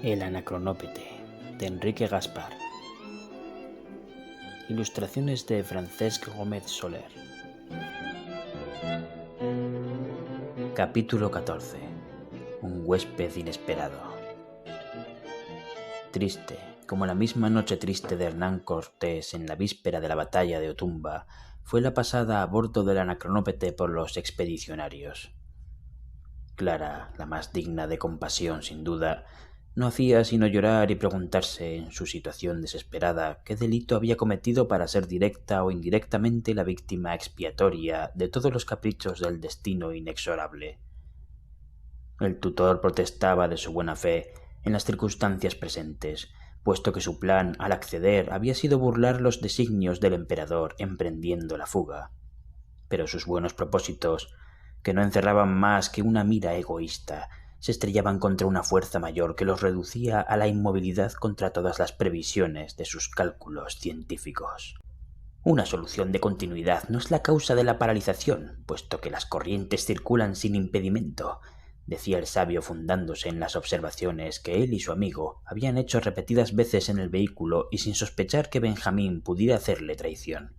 El Anacronópete, de Enrique Gaspar. Ilustraciones de Francesc Gómez Soler. Capítulo 14. Un huésped inesperado. Triste, como la misma noche triste de Hernán Cortés en la víspera de la batalla de Otumba, fue la pasada a bordo del Anacronópete por los expedicionarios. Clara, la más digna de compasión sin duda, no hacía sino llorar y preguntarse, en su situación desesperada, qué delito había cometido para ser directa o indirectamente la víctima expiatoria de todos los caprichos del destino inexorable. El tutor protestaba de su buena fe en las circunstancias presentes, puesto que su plan, al acceder, había sido burlar los designios del emperador emprendiendo la fuga. Pero sus buenos propósitos, que no encerraban más que una mira egoísta, se estrellaban contra una fuerza mayor que los reducía a la inmovilidad contra todas las previsiones de sus cálculos científicos. Una solución de continuidad no es la causa de la paralización, puesto que las corrientes circulan sin impedimento, decía el sabio fundándose en las observaciones que él y su amigo habían hecho repetidas veces en el vehículo y sin sospechar que Benjamín pudiera hacerle traición.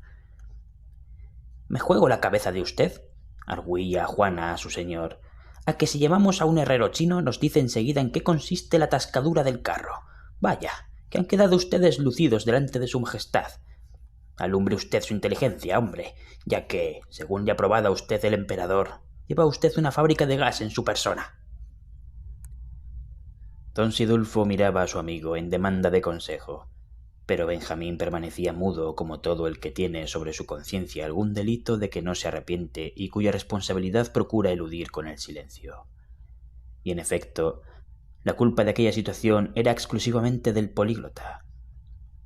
«¿Me juego la cabeza de usted?», argüía Juana a su señor, «a que si llevamos a un herrero chino nos dice enseguida en qué consiste la atascadura del carro. Vaya, que han quedado ustedes lucidos delante de su majestad. Alumbre usted su inteligencia, hombre, ya que, según le ha probado a usted el emperador, lleva usted una fábrica de gas en su persona». Don Sidulfo miraba a su amigo en demanda de consejo, pero Benjamín permanecía mudo como todo el que tiene sobre su conciencia algún delito de que no se arrepiente y cuya responsabilidad procura eludir con el silencio. Y en efecto, la culpa de aquella situación era exclusivamente del políglota.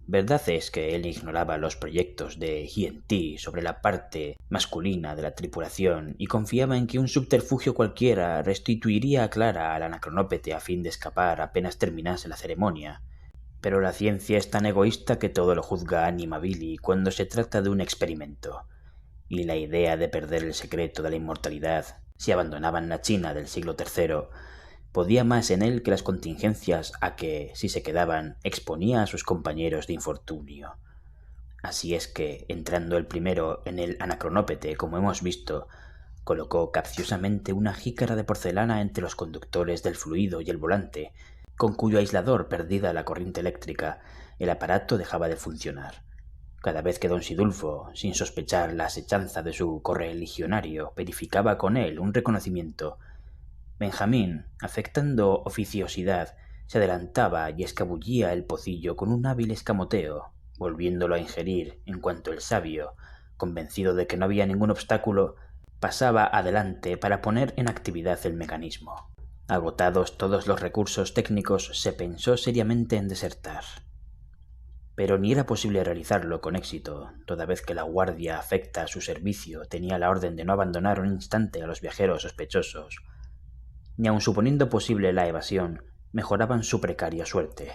Verdad es que él ignoraba los proyectos de Hienty sobre la parte masculina de la tripulación y confiaba en que un subterfugio cualquiera restituiría a Clara al Anacronópete a fin de escapar apenas terminase la ceremonia. Pero la ciencia es tan egoísta que todo lo juzga anima vili cuando se trata de un experimento, y la idea de perder el secreto de la inmortalidad, si abandonaban la China del siglo III, podía más en él que las contingencias a que, si se quedaban, exponía a sus compañeros de infortunio. Así es que, entrando el primero en el Anacronópete, como hemos visto, colocó capciosamente una jícara de porcelana entre los conductores del fluido y el volante, con cuyo aislador, perdida la corriente eléctrica, el aparato dejaba de funcionar. Cada vez que don Sidulfo, sin sospechar la asechanza de su correligionario, verificaba con él un reconocimiento, Benjamín, afectando oficiosidad, se adelantaba y escabullía el pocillo con un hábil escamoteo, volviéndolo a ingerir en cuanto el sabio, convencido de que no había ningún obstáculo, pasaba adelante para poner en actividad el mecanismo. Agotados todos los recursos técnicos, se pensó seriamente en desertar. Pero ni era posible realizarlo con éxito, toda vez que la guardia afecta a su servicio tenía la orden de no abandonar un instante a los viajeros sospechosos. Ni aun suponiendo posible la evasión, mejoraban su precaria suerte,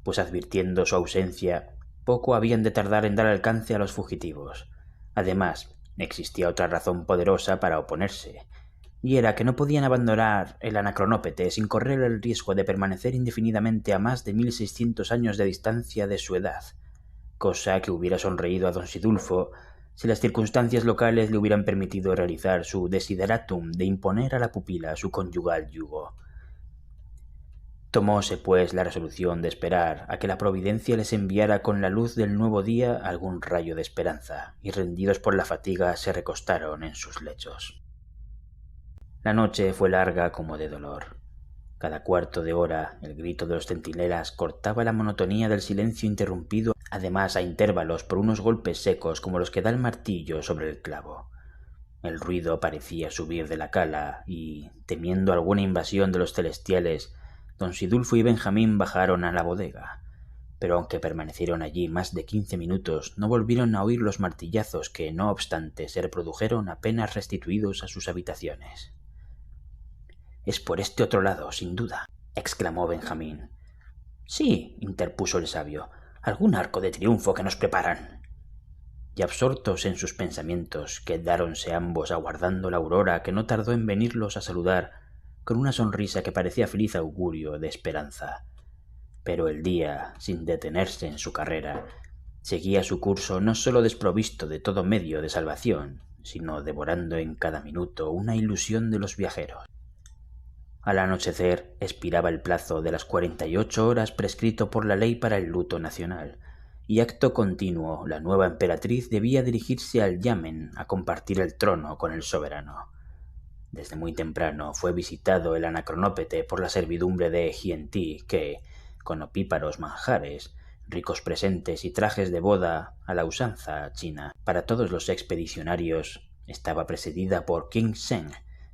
pues advirtiendo su ausencia, poco habían de tardar en dar alcance a los fugitivos. Además, existía otra razón poderosa para oponerse, y era que no podían abandonar el Anacronópete sin correr el riesgo de permanecer indefinidamente a más de 1600 años de distancia de su edad, cosa que hubiera sonreído a don Sidulfo si las circunstancias locales le hubieran permitido realizar su desideratum de imponer a la pupila su conyugal yugo. Tomóse, pues, la resolución de esperar a que la providencia les enviara con la luz del nuevo día algún rayo de esperanza, y rendidos por la fatiga se recostaron en sus lechos. La noche fue larga como de dolor. Cada cuarto de hora el grito de los centinelas cortaba la monotonía del silencio interrumpido, además a intervalos por unos golpes secos como los que da el martillo sobre el clavo. El ruido parecía subir de la cala y, temiendo alguna invasión de los celestiales, don Sidulfo y Benjamín bajaron a la bodega. Pero aunque permanecieron allí más de 15 minutos, no volvieron a oír los martillazos que, no obstante, se reprodujeron apenas restituidos a sus habitaciones. «Es por este otro lado, sin duda», exclamó Benjamín. Sí, interpuso el sabio, algún arco de triunfo que nos preparan. Y absortos en sus pensamientos, quedáronse ambos aguardando la aurora que no tardó en venirlos a saludar con una sonrisa que parecía feliz augurio de esperanza. Pero el día, sin detenerse en su carrera, seguía su curso no sólo desprovisto de todo medio de salvación, sino devorando en cada minuto una ilusión de los viajeros. Al anochecer expiraba el plazo de las 48 horas prescrito por la ley para el luto nacional, y acto continuo la nueva emperatriz debía dirigirse al Yamen a compartir el trono con el soberano. Desde muy temprano fue visitado el anacronópete por la servidumbre de Hienti que, con opíparos manjares, ricos presentes y trajes de boda a la usanza china para todos los expedicionarios, estaba presidida por King Seng,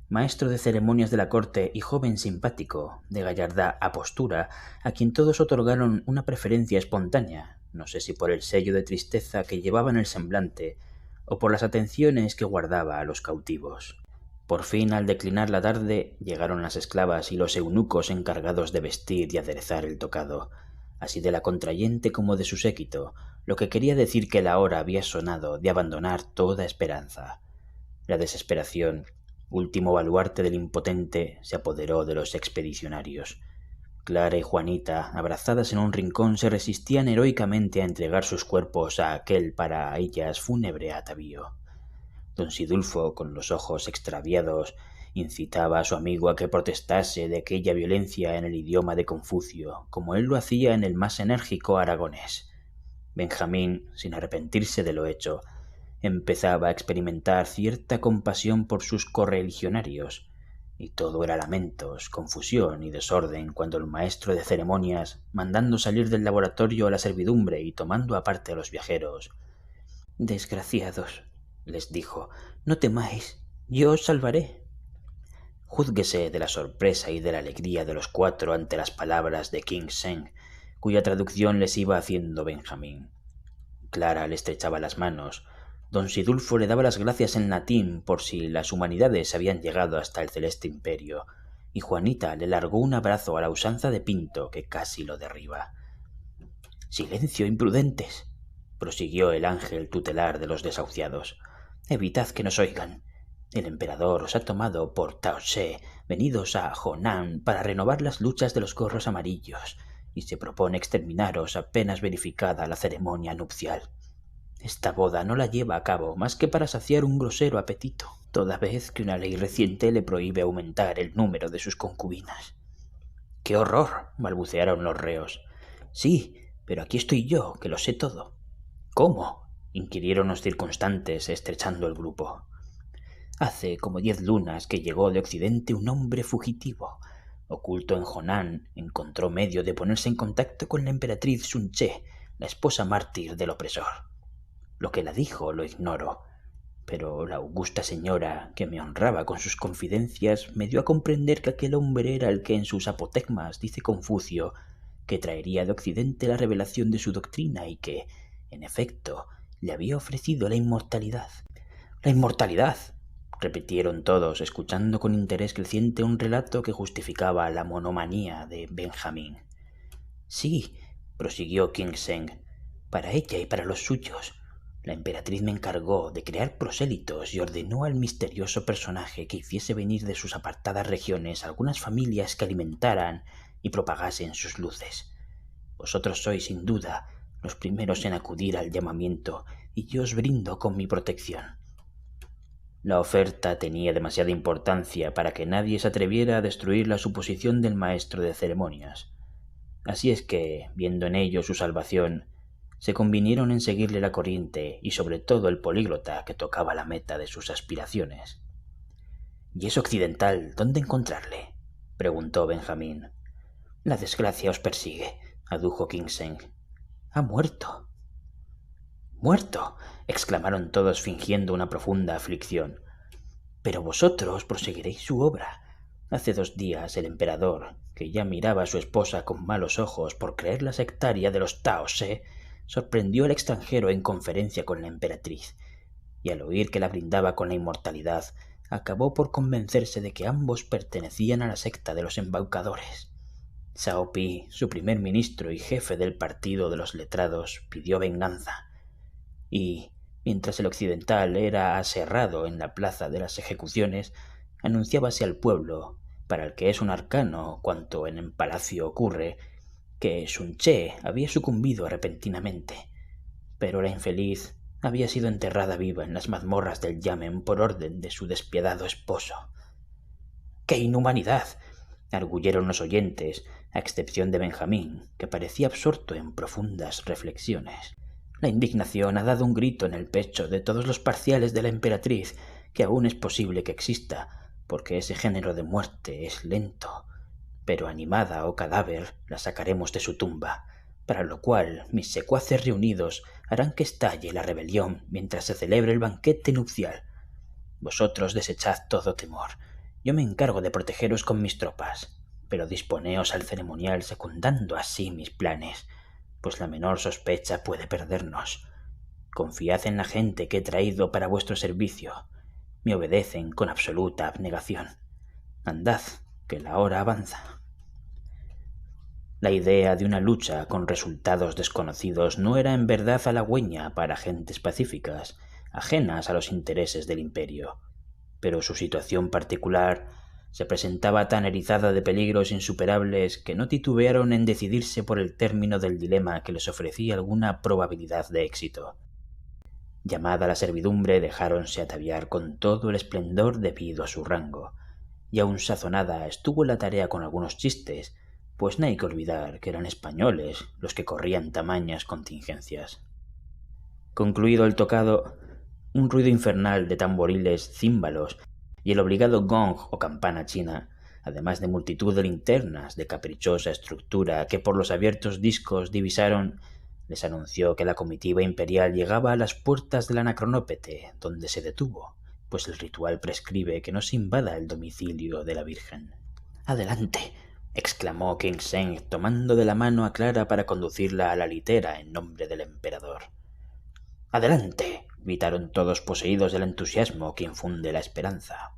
maestro de ceremonias de la corte y joven simpático, de gallarda apostura, a quien todos otorgaron una preferencia espontánea, no sé si por el sello de tristeza que llevaba en el semblante o por las atenciones que guardaba a los cautivos. Por fin, al declinar la tarde, llegaron las esclavas y los eunucos encargados de vestir y aderezar el tocado, así de la contrayente como de su séquito, lo que quería decir que la hora había sonado de abandonar toda esperanza. La desesperación, último baluarte del impotente, se apoderó de los expedicionarios. Clara y Juanita, abrazadas en un rincón, se resistían heroicamente a entregar sus cuerpos a aquel para ellas fúnebre atavío. Don Sidulfo, con los ojos extraviados, incitaba a su amigo a que protestase de aquella violencia en el idioma de Confucio, como él lo hacía en el más enérgico aragonés. Benjamín, sin arrepentirse de lo hecho, empezaba a experimentar cierta compasión por sus correligionarios, y todo era lamentos, confusión y desorden cuando el maestro de ceremonias, mandando salir del laboratorio a la servidumbre y tomando aparte a los viajeros: «Desgraciados», les dijo, «no temáis, yo os salvaré». Júzguese de la sorpresa y de la alegría de los cuatro ante las palabras de King Seng, cuya traducción les iba haciendo Benjamín. Clara le estrechaba las manos, don Sidulfo le daba las gracias en latín por si las humanidades habían llegado hasta el celeste imperio, y Juanita le largó un abrazo a la usanza de Pinto que casi lo derriba. «Silencio, imprudentes», prosiguió el ángel tutelar de los desahuciados. «Evitad que nos oigan. El emperador os ha tomado por Taoxe, venidos a Honan para renovar las luchas de los gorros amarillos, y se propone exterminaros apenas verificada la ceremonia nupcial. Esta boda no la lleva a cabo más que para saciar un grosero apetito, toda vez que una ley reciente le prohíbe aumentar el número de sus concubinas». «¡Qué horror!», balbucearon los reos. «Sí, pero aquí estoy yo, que lo sé todo». «¿Cómo?», inquirieron los circunstantes, estrechando el grupo. «Hace como 10 lunas que llegó de Occidente un hombre fugitivo. Oculto en Honan, encontró medio de ponerse en contacto con la emperatriz Sun Che, la esposa mártir del opresor. Lo que la dijo lo ignoro, pero la augusta señora, que me honraba con sus confidencias, me dio a comprender que aquel hombre era el que en sus apotegmas dice Confucio, que traería de Occidente la revelación de su doctrina y que, en efecto, le había ofrecido la inmortalidad». «¡La inmortalidad!», repitieron todos, escuchando con interés creciente un relato que justificaba la monomanía de Benjamín. «Sí», prosiguió King Seng, «para ella y para los suyos. La emperatriz me encargó de crear prosélitos y ordenó al misterioso personaje que hiciese venir de sus apartadas regiones algunas familias que alimentaran y propagasen sus luces. Vosotros sois, sin duda, los primeros en acudir al llamamiento, y yo os brindo con mi protección». La oferta tenía demasiada importancia para que nadie se atreviera a destruir la suposición del maestro de ceremonias. Así es que, viendo en ello su salvación, se convinieron en seguirle la corriente y sobre todo el políglota que tocaba la meta de sus aspiraciones. «¿Y es occidental dónde encontrarle?», preguntó Benjamín. «La desgracia os persigue», adujo King Seng. «Ha muerto». «¿Muerto?», exclamaron todos fingiendo una profunda aflicción. «Pero vosotros proseguiréis su obra. Hace 2 días el emperador, que ya miraba a su esposa con malos ojos por creerla sectaria de los Taoxe, sorprendió al extranjero en conferencia con la emperatriz, y al oír que la brindaba con la inmortalidad, acabó por convencerse de que ambos pertenecían a la secta de los embaucadores. Cao Pi, su primer ministro y jefe del partido de los letrados, pidió venganza, y, mientras el occidental era aserrado en la plaza de las ejecuciones, anunciábase al pueblo, para el que es un arcano cuanto en el palacio ocurre, que Sun Che había sucumbido repentinamente, pero la infeliz había sido enterrada viva en las mazmorras del Yamen por orden de su despiadado esposo. ¡Qué inhumanidad!, arguyeron los oyentes, a excepción de Benjamín, que parecía absorto en profundas reflexiones. La indignación ha dado un grito en el pecho de todos los parciales de la emperatriz, que aún es posible que exista, porque ese género de muerte es lento, pero animada o cadáver la sacaremos de su tumba, para lo cual mis secuaces reunidos harán que estalle la rebelión mientras se celebre el banquete nupcial. Vosotros desechad todo temor. Yo me encargo de protegeros con mis tropas, pero disponeos al ceremonial secundando así mis planes, pues la menor sospecha puede perdernos. Confiad en la gente que he traído para vuestro servicio. Me obedecen con absoluta abnegación. Andad, que la hora avanza. La idea de una lucha con resultados desconocidos no era en verdad halagüeña para gentes pacíficas, ajenas a los intereses del imperio, pero su situación particular se presentaba tan erizada de peligros insuperables que no titubearon en decidirse por el término del dilema que les ofrecía alguna probabilidad de éxito. Llamada la servidumbre, dejáronse ataviar con todo el esplendor debido a su rango, y aun sazonada estuvo la tarea con algunos chistes, pues no hay que olvidar que eran españoles los que corrían tamañas contingencias. Concluido el tocado, un ruido infernal de tamboriles, címbalos y el obligado gong o campana china, además de multitud de linternas de caprichosa estructura que por los abiertos discos divisaron, les anunció que la comitiva imperial llegaba a las puertas del Anacronópete, donde se detuvo, pues el ritual prescribe que no se invada el domicilio de la Virgen. «¡Adelante!», exclamó King Seng, tomando de la mano a Clara para conducirla a la litera en nombre del emperador. «¡Adelante!», gritaron todos poseídos del entusiasmo que infunde la esperanza.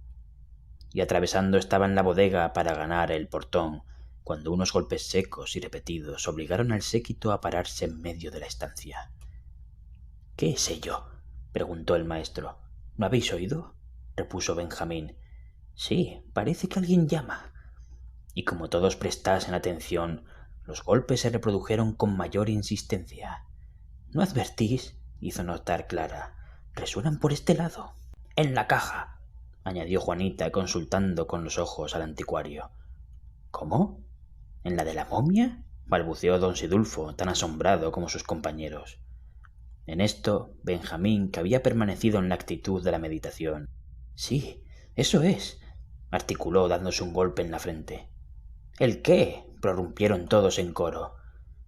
Y atravesando estaban la bodega para ganar el portón, cuando unos golpes secos y repetidos obligaron al séquito a pararse en medio de la estancia. «¿Qué es ello?», preguntó el maestro. «¿No habéis oído?», repuso Benjamín. «Sí, parece que alguien llama». Y como todos prestasen atención, los golpes se reprodujeron con mayor insistencia. «¿No advertís?», hizo notar Clara. «Resuenan por este lado». «En la caja», añadió Juanita, consultando con los ojos al anticuario. «¿Cómo? ¿En la de la momia?», balbuceó don Sidulfo, tan asombrado como sus compañeros. En esto, Benjamín, que había permanecido en la actitud de la meditación. «Sí, eso es», articuló dándose un golpe en la frente. «¿El qué?», prorrumpieron todos en coro.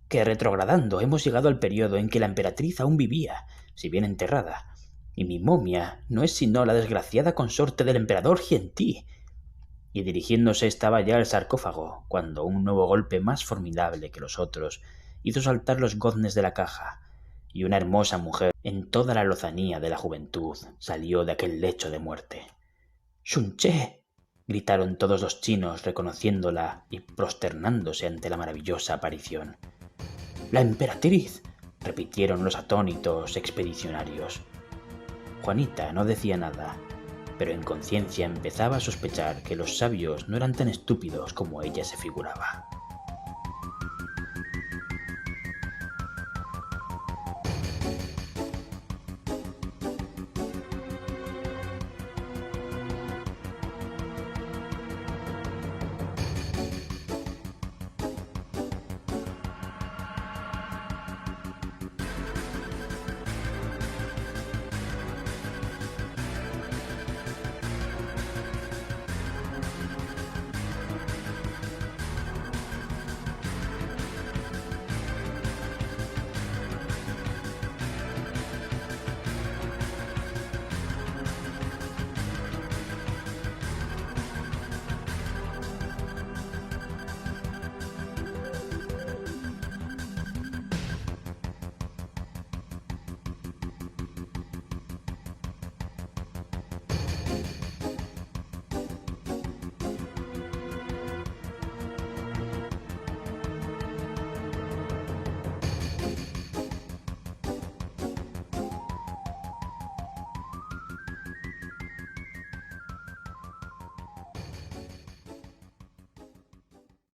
«Que retrogradando hemos llegado al periodo en que la emperatriz aún vivía, si bien enterrada, y mi momia no es sino la desgraciada consorte del emperador Hientí». Y dirigiéndose estaba ya al sarcófago, cuando un nuevo golpe más formidable que los otros hizo saltar los goznes de la caja, y una hermosa mujer, en toda la lozanía de la juventud, salió de aquel lecho de muerte. «¡Sun Che!», gritaron todos los chinos reconociéndola y prosternándose ante la maravillosa aparición. «¡La emperatriz!», repitieron los atónitos expedicionarios. Juanita no decía nada, pero en conciencia empezaba a sospechar que los sabios no eran tan estúpidos como ella se figuraba.